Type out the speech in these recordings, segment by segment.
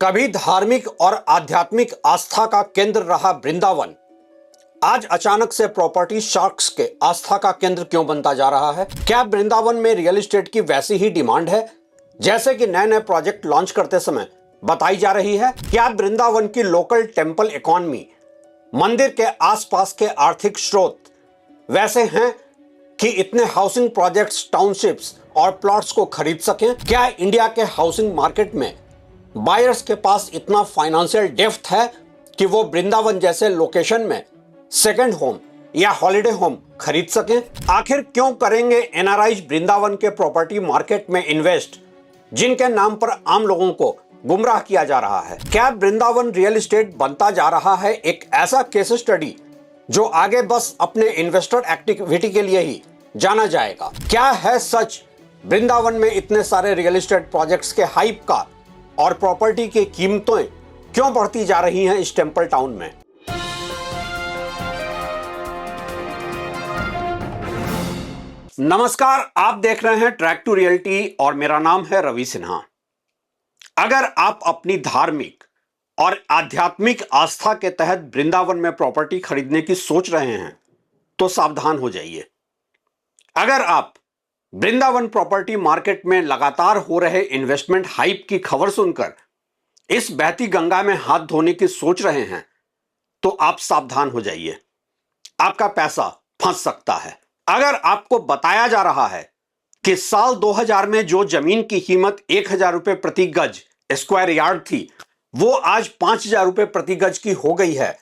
कभी धार्मिक और आध्यात्मिक आस्था का केंद्र रहा वृंदावन आज अचानक से प्रॉपर्टी शार्क्स के आस्था का केंद्र क्यों बनता जा रहा है? क्या वृंदावन में रियल एस्टेट की वैसी ही डिमांड है जैसे कि नए नए प्रोजेक्ट लॉन्च करते समय बताई जा रही है? क्या वृंदावन की लोकल टेंपल इकोनॉमी, मंदिर के आसपास के आर्थिक स्रोत वैसे हैं कि इतने हाउसिंग प्रोजेक्ट्स, टाउनशिप्स और प्लॉट्स को खरीद सकें? क्या इंडिया के हाउसिंग मार्केट में बायर्स के पास इतना फाइनेंशियल डेप्थ है कि वो वृंदावन जैसे लोकेशन में सेकंड होम या हॉलिडे होम खरीद सकें? आखिर क्यों करेंगे एनआरआईज वृंदावन के प्रॉपर्टी मार्केट में इन्वेस्ट, जिनके नाम पर आम लोगों को गुमराह किया जा रहा है? क्या वृंदावन रियल एस्टेट बनता जा रहा है एक ऐसा केस स्टडी जो आगे बस अपने इन्वेस्टर एक्टिविटी के लिए ही जाना जाएगा? क्या है सच वृंदावन में इतने सारे रियल एस्टेट प्रोजेक्ट्स के हाइप का और प्रॉपर्टी की कीमतें क्यों बढ़ती जा रही हैं इस टेंपल टाउन में? नमस्कार, आप देख रहे हैं ट्रैक टू रियलिटी और मेरा नाम है रवि सिन्हा। अगर आप अपनी धार्मिक और आध्यात्मिक आस्था के तहत वृंदावन में प्रॉपर्टी खरीदने की सोच रहे हैं तो सावधान हो जाइए। अगर आप वृंदावन प्रॉपर्टी मार्केट में लगातार हो रहे इन्वेस्टमेंट हाइप की खबर सुनकर इस बहती गंगा में हाथ धोने की सोच रहे हैं तो आप सावधान हो जाइए, आपका पैसा फंस सकता है। अगर आपको बताया जा रहा है कि साल 2000 में जो जमीन की कीमत 1000 रुपए प्रति गज स्क्वायर यार्ड थी वो आज 5000 रुपए प्रति गज की हो गई है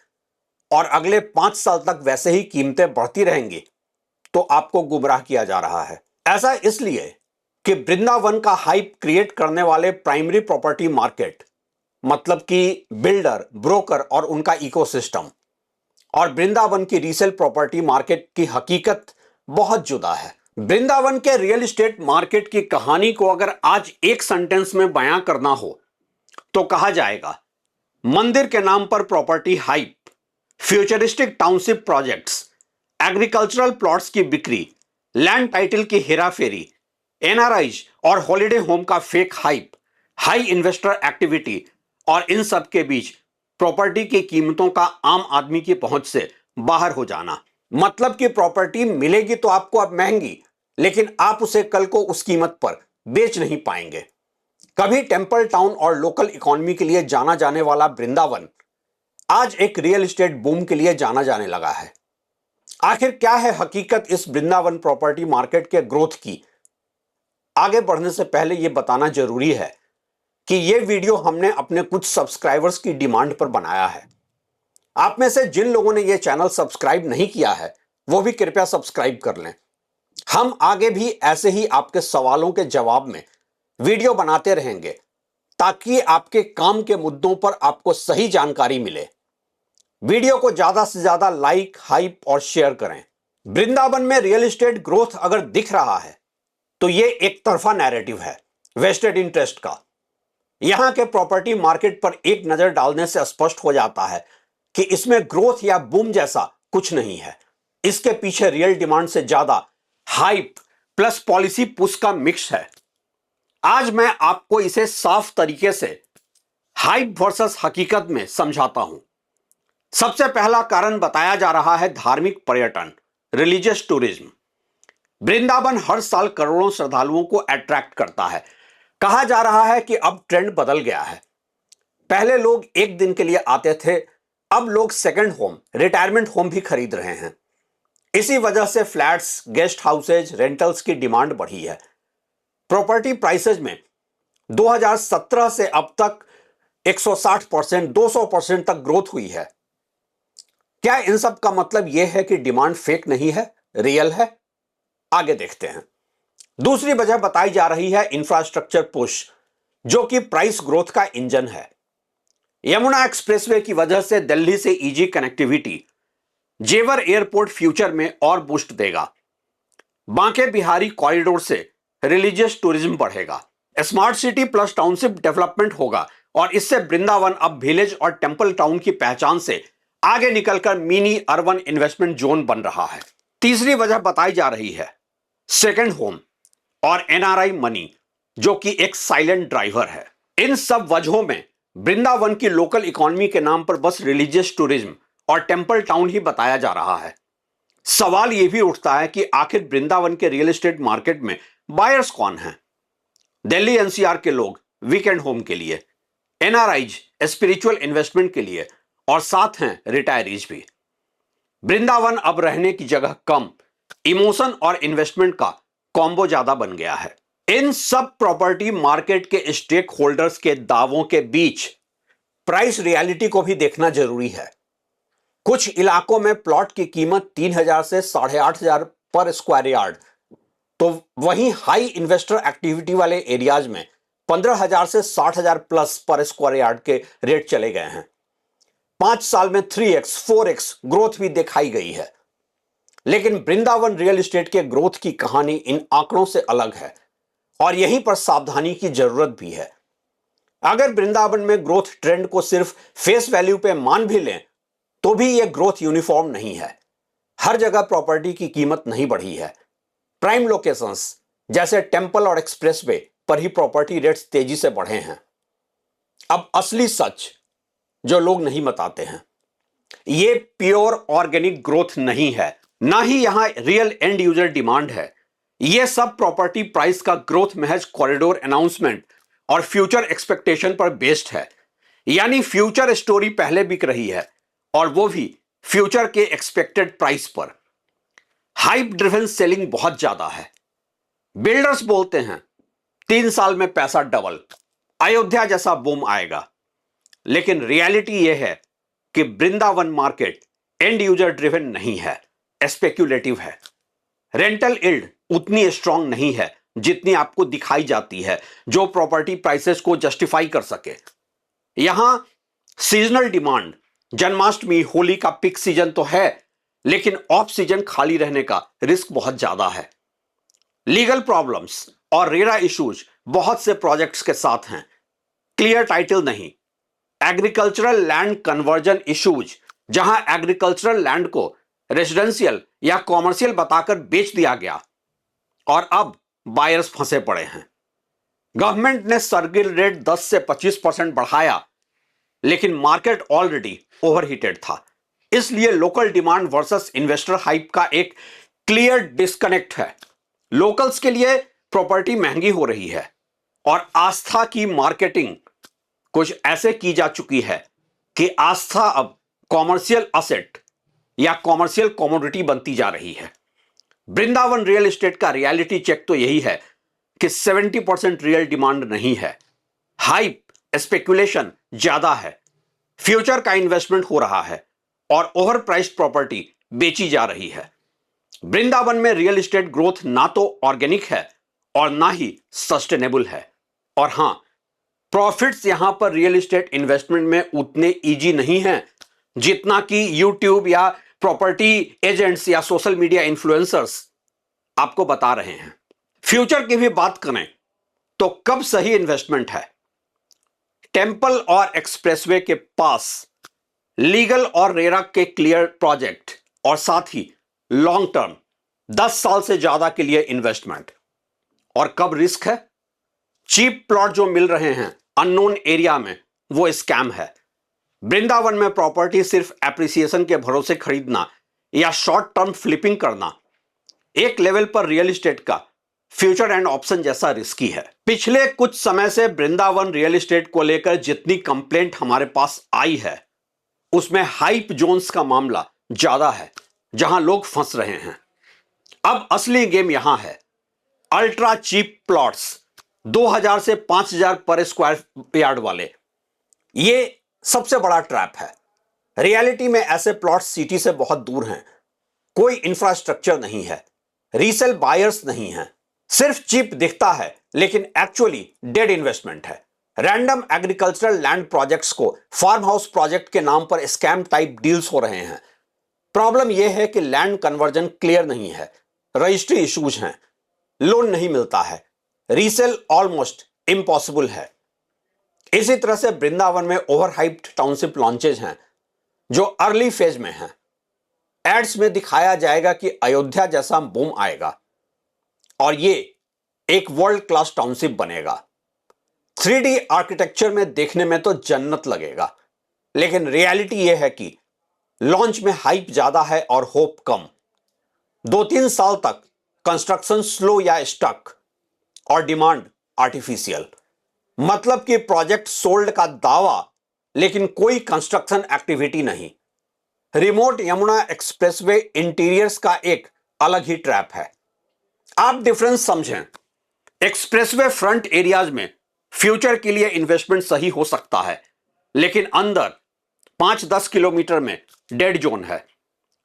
और अगले 5 साल तक वैसे ही कीमतें बढ़ती रहेंगी, तो आपको गुमराह किया जा रहा है। ऐसा इसलिए कि वृंदावन का हाइप क्रिएट करने वाले प्राइमरी प्रॉपर्टी मार्केट, मतलब कि बिल्डर, ब्रोकर और उनका इकोसिस्टम, और वृंदावन की रीसेल प्रॉपर्टी मार्केट की हकीकत बहुत जुदा है। वृंदावन के रियल एस्टेट मार्केट की कहानी को अगर आज एक सेंटेंस में बयां करना हो तो कहा जाएगा, मंदिर के नाम पर property hype, futuristic township projects, agricultural plots की बिक्री, लैंड टाइटल की हेराफेरी, एनआरआईज और हॉलिडे होम का fake hype, high investor activity और इन सब के बीच प्रॉपर्टी की कीमतों का आम आदमी की पहुंच से बाहर हो जाना। मतलब कि प्रॉपर्टी मिलेगी तो आपको अब महंगी, लेकिन आप उसे कल को उस कीमत पर बेच नहीं पाएंगे। कभी टेंपल टाउन और लोकल इकोनॉमी के लिए जाना जाने वाला वृंदावन आज एक रियल एस्टेट बूम के लिए जाना जाने लगा है। आखिर क्या है हकीकत इस वृंदावन प्रॉपर्टी मार्केट के ग्रोथ की? आगे बढ़ने से पहले यह बताना जरूरी है कि यह वीडियो हमने अपने कुछ सब्सक्राइबर्स की डिमांड पर बनाया है। आप में से जिन लोगों ने यह चैनल सब्सक्राइब नहीं किया है वो भी कृपया सब्सक्राइब कर लें। हम आगे भी ऐसे ही आपके सवालों के जवाब में वीडियो बनाते रहेंगे ताकि आपके काम के मुद्दों पर आपको सही जानकारी मिले। वीडियो को ज्यादा से ज्यादा लाइक, हाइप और शेयर करें। वृंदावन में रियल एस्टेट ग्रोथ अगर दिख रहा है तो यह एक तरफा नैरेटिव है वेस्टेड इंटरेस्ट का। यहां के प्रॉपर्टी मार्केट पर एक नजर डालने से स्पष्ट हो जाता है कि इसमें ग्रोथ या बूम जैसा कुछ नहीं है। इसके पीछे रियल डिमांड से ज्यादा हाइप प्लस पॉलिसी पुश का मिक्स है। आज मैं आपको इसे साफ तरीके से हाइप वर्सेस हकीकत में समझाता हूं। सबसे पहला कारण बताया जा रहा है धार्मिक पर्यटन, रिलीजियस टूरिज्म। वृंदावन हर साल करोड़ों श्रद्धालुओं को अट्रैक्ट करता है। कहा जा रहा है कि अब ट्रेंड बदल गया है। पहले लोग एक दिन के लिए आते थे, अब लोग सेकंड होम, रिटायरमेंट होम भी खरीद रहे हैं। इसी वजह से फ्लैट्स, गेस्ट हाउसेज, रेंटल्स की डिमांड बढ़ी है। प्रॉपर्टी प्राइसेज में 2017 से अब तक 160%, 200% तक ग्रोथ हुई है। क्या इन सब का मतलब यह है कि डिमांड फेक नहीं है, रियल है? आगे देखते हैं। दूसरी वजह बताई जा रही है इंफ्रास्ट्रक्चर पुश, जो कि प्राइस ग्रोथ का इंजन है। यमुना एक्सप्रेसवे की वजह से दिल्ली से इजी कनेक्टिविटी जेवर एयरपोर्ट फ्यूचर में और बूस्ट देगा। बांके बिहारी कॉरिडोर से रिलीजियस टूरिज्म बढ़ेगा। Smart city plus township development होगा और इससे वृंदावन अब विलेज और टेंपल टाउन की पहचान से आगे निकलकर मिनी अर्बन इन्वेस्टमेंट जोन बन रहा है। तीसरी वजह बताई जा रही है सेकंड होम और एनआरआई मनी, जो कि एक साइलेंट ड्राइवर है। इन सब वजहों में वृंदावन की लोकल इकोनॉमी के नाम पर बस रिलीजियस टूरिज्म और टेंपल टाउन ही बताया जा रहा है। सवाल यह भी उठता है कि आखिर वृंदावन के रियल एस्टेट मार्केट में बायर्स कौन हैं? दिल्ली एनसीआर के लोग वीकेंड होम के लिए, एनआरआईज स्पिरिचुअल इन्वेस्टमेंट के लिए, और साथ हैं रिटायरीज भी। वृंदावन अब रहने की जगह कम, इमोशन और इन्वेस्टमेंट का कॉम्बो ज्यादा बन गया है। इन सब प्रॉपर्टी मार्केट के स्टेक होल्डर्स के दावों के बीच प्राइस रियलिटी को भी देखना जरूरी है। कुछ इलाकों में प्लॉट की कीमत 3,000 से 8,500 पर स्क्वायर यार्ड, तो वहीं हाई इन्वेस्टर एक्टिविटी वाले एरियाज में 15,000 से 60,000 प्लस पर स्क्वायर यार्ड के रेट चले गए हैं। 5 साल में 3x 4x ग्रोथ भी दिखाई गई है। लेकिन वृंदावन रियल एस्टेट के ग्रोथ की कहानी इन आंकड़ों से अलग है और यहीं पर सावधानी की जरूरत भी है। अगर वृंदावन में ग्रोथ ट्रेंड को सिर्फ फेस वैल्यू पे मान भी लें तो भी यह ग्रोथ यूनिफॉर्म नहीं है। हर जगह प्रॉपर्टी की कीमत नहीं बढ़ी है। प्राइम लोकेशंस जैसे टेंपल और एक्सप्रेसवे पर ही प्रॉपर्टी रेट्स तेजी से बढ़े हैं। अब असली सच जो लोग नहीं बताते हैं, ये प्योर ऑर्गेनिक ग्रोथ नहीं है, ना ही यहां रियल एंड यूजर डिमांड है। यह सब प्रॉपर्टी प्राइस का ग्रोथ महज कॉरिडोर अनाउंसमेंट और फ्यूचर एक्सपेक्टेशन पर बेस्ड है। यानी फ्यूचर स्टोरी पहले बिक रही है और वो भी फ्यूचर के एक्सपेक्टेड प्राइस पर। हाइप ड्रिवन सेलिंग बहुत ज्यादा है। बिल्डर्स बोलते हैं 3 साल में पैसा डबल, अयोध्या जैसा बूम आएगा। लेकिन रियलिटी यह है कि Vrindavan market and user driven नहीं है, स्पेक्युलेटिव है। रेंटल यील्ड उतनी स्ट्रांग नहीं है जितनी आपको दिखाई जाती है, जो प्रॉपर्टी प्राइसेस को जस्टिफाई कर सके। यहां सीजनल डिमांड, जन्माष्टमी, होली का पिक सीजन तो है, लेकिन ऑफ सीजन खाली रहने का रिस्क बहुत ज्यादा है। लीगल प्रॉब्लम्स और रेरा इश्यूज बहुत से प्रोजेक्ट्स के साथ हैं। क्लियर टाइटल नहीं, एग्रीकल्चरल लैंड कन्वर्जन इश्यूज, जहां एग्रीकल्चरल लैंड को रेजिडेंशियल या कॉमर्शियल बताकर बेच दिया गया और अब बायर्स फंसे पड़े हैं। गवर्नमेंट ने सर्किल रेट 10 से 25% बढ़ाया, लेकिन मार्केट ऑलरेडी ओवरहीटेड था। इसलिए local demand versus investor hype का एक क्लियर डिस्कनेक्ट है। लोकल्स के लिए प्रॉपर्टी महंगी हो रही है और आस्था की मार्केटिंग कुछ ऐसे की जा चुकी है कि आस्था अब कॉमर्शियल असेट या कॉमर्शियल कमोडिटी बनती जा रही है। वृंदावन रियल एस्टेट का रियलिटी चेक तो यही है कि 70% रियल डिमांड नहीं है, हाइप स्पेकुलेशन ज्यादा है, फ्यूचर का इन्वेस्टमेंट हो रहा है और ओवर प्राइस्ड प्रॉपर्टी बेची जा रही है। वृंदावन में रियल एस्टेट ग्रोथ ना तो ऑर्गेनिक है और ना ही सस्टेनेबल है। और हां, प्रॉफिट्स यहां पर रियल एस्टेट इन्वेस्टमेंट में उतने इजी नहीं है जितना कि यूट्यूब या प्रॉपर्टी एजेंट्स या सोशल मीडिया इन्फ्लुएंसर्स आपको बता रहे हैं। फ्यूचर की भी बात करें तो कब सही इन्वेस्टमेंट है? टेंपल और एक्सप्रेसवे के पास लीगल और रेरा के क्लियर प्रोजेक्ट और साथ ही लॉन्ग टर्म 10 साल से ज्यादा के लिए इन्वेस्टमेंट। और कब रिस्क है? चीप प्लॉट जो मिल रहे हैं अननोन एरिया में, वो स्कैम है। वृंदावन में प्रॉपर्टी सिर्फ एप्रिसिएशन के भरोसे खरीदना या शॉर्ट टर्म फ्लिपिंग करना एक लेवल पर रियल एस्टेट का फ्यूचर एंड ऑप्शन जैसा रिस्की है। पिछले कुछ समय से वृंदावन रियल एस्टेट को लेकर जितनी कंप्लेंट हमारे पास आई है, उसमें हाइप जोन्स का मामला ज्यादा है, जहां लोग फंस रहे हैं। अब असली गेम यहां है। अल्ट्रा चीप प्लॉट्स 2,000 से 5,000 पर स्क्वायर यार्ड वाले, ये सबसे बड़ा ट्रैप है। रियलिटी में ऐसे प्लॉट्स सिटी से बहुत दूर हैं, कोई इंफ्रास्ट्रक्चर नहीं है, रीसेल बायर्स नहीं है, सिर्फ चीप दिखता है लेकिन एक्चुअली डेड इन्वेस्टमेंट है। रैंडम एग्रीकल्चरल लैंड प्रोजेक्ट्स को फार्म हाउस प्रोजेक्ट के नाम पर स्कैम टाइप डील्स हो रहे हैं। प्रॉब्लम यह है कि लैंड कन्वर्जन क्लियर नहीं है, रजिस्ट्री इश्यूज हैं, लोन नहीं मिलता है, रीसेल ऑलमोस्ट इम्पॉसिबल है। इसी तरह से वृंदावन में ओवरहाइप्ड टाउनशिप लॉन्चेज हैं जो अर्ली फेज में हैं। एड्स में दिखाया जाएगा कि अयोध्या जैसा बूम आएगा और ये एक वर्ल्ड क्लास टाउनशिप बनेगा। 3D आर्किटेक्चर में देखने में तो जन्नत लगेगा, लेकिन रियलिटी यह है कि लॉन्च में हाइप ज्यादा है और होप कम। 2-3 साल तक कंस्ट्रक्शन स्लो या स्टक और डिमांड आर्टिफिशियल। मतलब कि प्रोजेक्ट सोल्ड का दावा, लेकिन कोई कंस्ट्रक्शन एक्टिविटी नहीं। रिमोट यमुना एक्सप्रेसवे इंटीरियर्स का एक अलग ही ट्रैप है। आप डिफरेंस समझें। एक्सप्रेसवे फ्रंट एरियाज में फ्यूचर के लिए इन्वेस्टमेंट सही हो सकता है, लेकिन अंदर 5-10 किलोमीटर में डेड जोन है।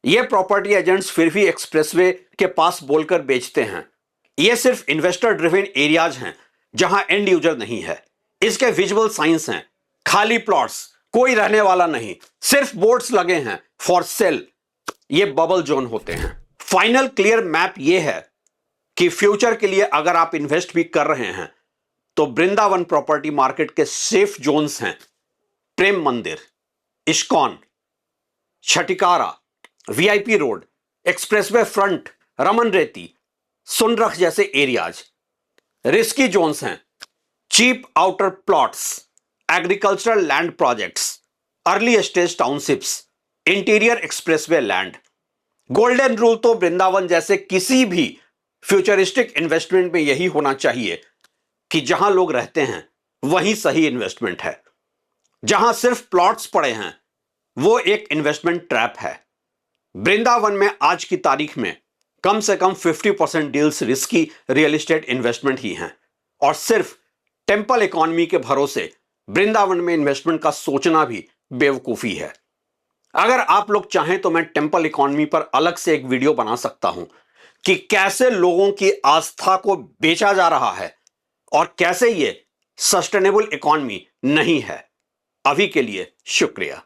ये प्रॉपर्टी एजेंट्स फिर भी एक्सप्रेसवे के पास बोलकर बेचते हैं। ये सिर्फ इन्वेस्टर ड्रिवन एरियाज हैं जहां एंड यूजर नहीं है। इसके विजुअल साइंस हैं, खाली प्लॉट्स, कोई रहने वाला नहीं, सिर्फ बोर्ड्स लगे हैं फॉर सेल। ये बबल जोन होते हैं। फाइनल क्लियर मैप ये है कि फ्यूचर के लिए अगर आप इन्वेस्ट भी कर रहे हैं तो वृंदावन प्रॉपर्टी मार्केट के सेफ जोन्स हैं Prem Mandir, ISKCON, Chhatikara, VIP road, expressway front, Raman Reti, Sunrakh जैसे एरियाज। रिस्की जोन्स हैं cheap outer plots, agricultural land projects, early stage townships, interior expressway land. Golden rule तो वृंदावन जैसे किसी भी फ्यूचरिस्टिक इन्वेस्टमेंट में यही होना चाहिए कि जहां लोग रहते हैं वहीं सही इन्वेस्टमेंट है। जहां सिर्फ प्लॉट्स पड़े हैं वो एक इन्वेस्टमेंट ट्रैप है। वृंदावन में आज की तारीख में कम से कम 50% deals risky real estate investment ही हैं, और सिर्फ टेम्पल इकोनॉमी के भरोसे वृंदावन में इन्वेस्टमेंट का सोचना भी बेवकूफी है। अगर आप लोग चाहें तो मैं टेम्पल इकोनॉमी पर अलग से एक वीडियो बना सकता हूं कि कैसे लोगों की आस्था को बेचा जा रहा है और कैसे ये सस्टेनेबल इकोनॉमी नहीं है। अभी के लिए शुक्रिया।